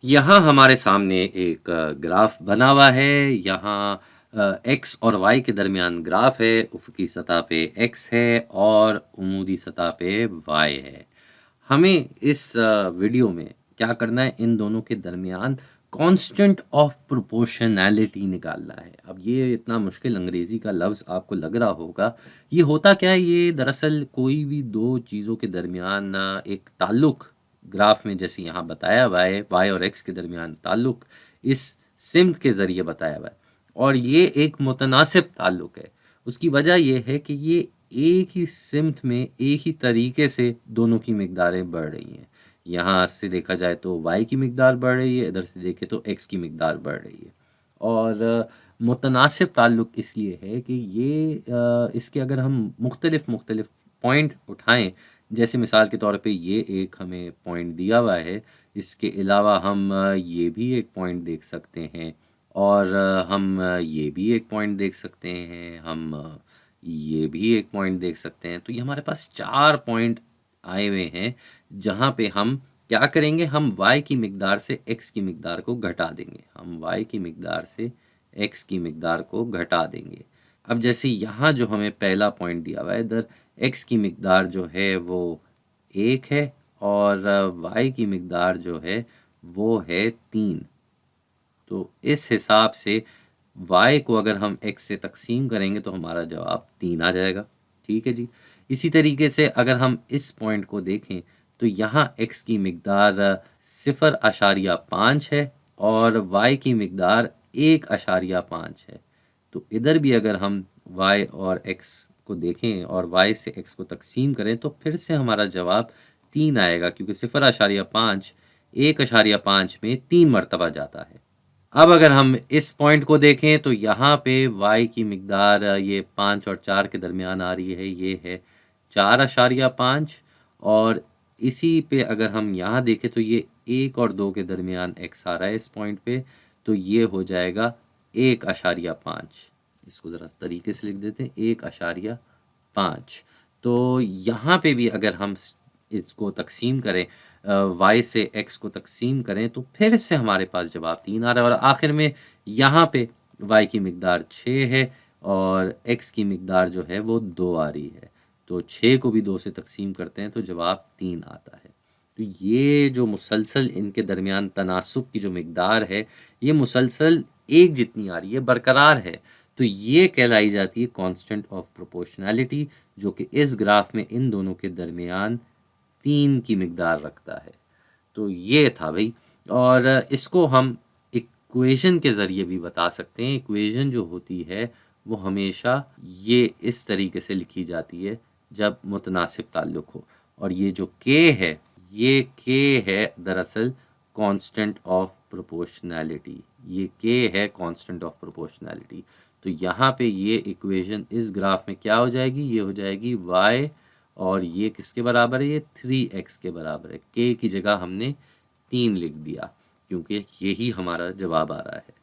यहाँ हमारे सामने एक ग्राफ बना हुआ है। यहाँ एक्स और वाई के दरमियान ग्राफ है। उफ़क़ी सतह पे एक्स है और उमूदी सतह पे वाई है। हमें इस वीडियो में क्या करना है, इन दोनों के दरमियान कांस्टेंट ऑफ प्रोपोर्शनैलिटी निकालना है। अब ये इतना मुश्किल अंग्रेज़ी का लफ्ज़ आपको लग रहा होगा। ये होता क्या है, ये दरअसल कोई भी दो चीज़ों के दरमियान एक ताल्लुक़ ग्राफ में जैसे यहाँ बताया हुआ है, वाई और एक्स के दरमियान ताल्लुक़ इस सिम्त के ज़रिए बताया हुआ है और ये एक मुतनासिब ताल्लुक़ है। उसकी वजह ये है कि ये एक ही सिम्त में एक ही तरीके से दोनों की मिक़दारें बढ़ रही हैं। यहाँ से देखा जाए तो वाई की मिक़दार बढ़ रही है, इधर से देखें तो एक्स की मिक़दार बढ़ रही है। और मुतनासिब ताल्लुक़ इसलिए है कि ये इसके अगर हम मुख्तलिफ़ पॉइंट उठाएँ, जैसे मिसाल के तौर पे ये एक हमें पॉइंट दिया हुआ है, इसके अलावा हम ये भी एक पॉइंट देख सकते हैं और हम ये भी एक पॉइंट देख सकते हैं, हम ये भी एक पॉइंट देख सकते हैं। तो ये हमारे पास 4 पॉइंट आए हुए हैं, जहाँ पे हम क्या करेंगे, हम y की मिक़दार से x की मिक़दार को घटा देंगे। हम y की मिक़दार से x की मिक़दार को घटा देंगे। अब जैसे यहाँ जो हमें पहला पॉइंट दिया हुआ है, इधर x की मिक़दार जो है वो 1 है और y की मिक़दार जो है वो है 3। तो इस हिसाब से y को अगर हम x से तक़सीम करेंगे तो हमारा जवाब 3 आ जाएगा। ठीक है जी। इसी तरीके से अगर हम इस पॉइंट को देखें तो यहाँ x की मिक़दार 0.5 है और y की मिक़दार 1.5 है। तो इधर भी अगर हम y और x को देखें और y से x को तक़सीम करें तो फिर से हमारा जवाब 3 आएगा, क्योंकि 0.5 1.5 में 3 मरतबा जाता है। अब अगर हम इस पॉइंट को देखें तो यहाँ पे y की मिक़दार ये 5 और 4 के दरमियान आ रही है, ये है 4.5 और इसी पे अगर हम यहाँ देखें तो ये 1 और 2 के दरमियान x आ रहा है इस पॉइंट पे, तो ये हो जाएगा 1.5। इसको ज़रा तरीके से लिख देते हैं, 1.5। तो यहाँ पे भी अगर हम इसको तक़सीम करें, y से x को तक़सीम करें तो फिर से हमारे पास जवाब 3 आ रहा है और आखिर में यहाँ पे y की मिक़दार 6 है और x की मिक़दार जो है वो 2 आ रही है। तो 6 को भी 2 से तक़सीम करते हैं तो जवाब 3 आता है। तो ये जो मुसलसल इनके दरमियान तनासुब की जो मिक़दार है, ये मुसलसल एक जितनी आ रही है, बरकरार है। तो ये कहलाई जाती है कांस्टेंट ऑफ प्रोपोर्शनैलिटी, जो कि इस ग्राफ में इन दोनों के दरमियान 3 की मिक़दार रखता है। तो ये था भई, और इसको हम इक्वेशन के ज़रिए भी बता सकते हैं। इक्वेशन जो होती है वो हमेशा ये इस तरीके से लिखी जाती है जब मुतनासिब ताल्लुक़ हो, और ये जो k है, ये k है दरअसल कांस्टेंट ऑफ प्रोपोर्शनैलिटी। ये k है कांस्टेंट ऑफ प्रोपोर्शनैलिटी। तो यहाँ पे ये इक्वेशन इस ग्राफ में क्या हो जाएगी, ये हो जाएगी y और ये किसके बराबर है, ये 3x के बराबर है। k की जगह हमने 3 लिख दिया क्योंकि यही हमारा जवाब आ रहा है।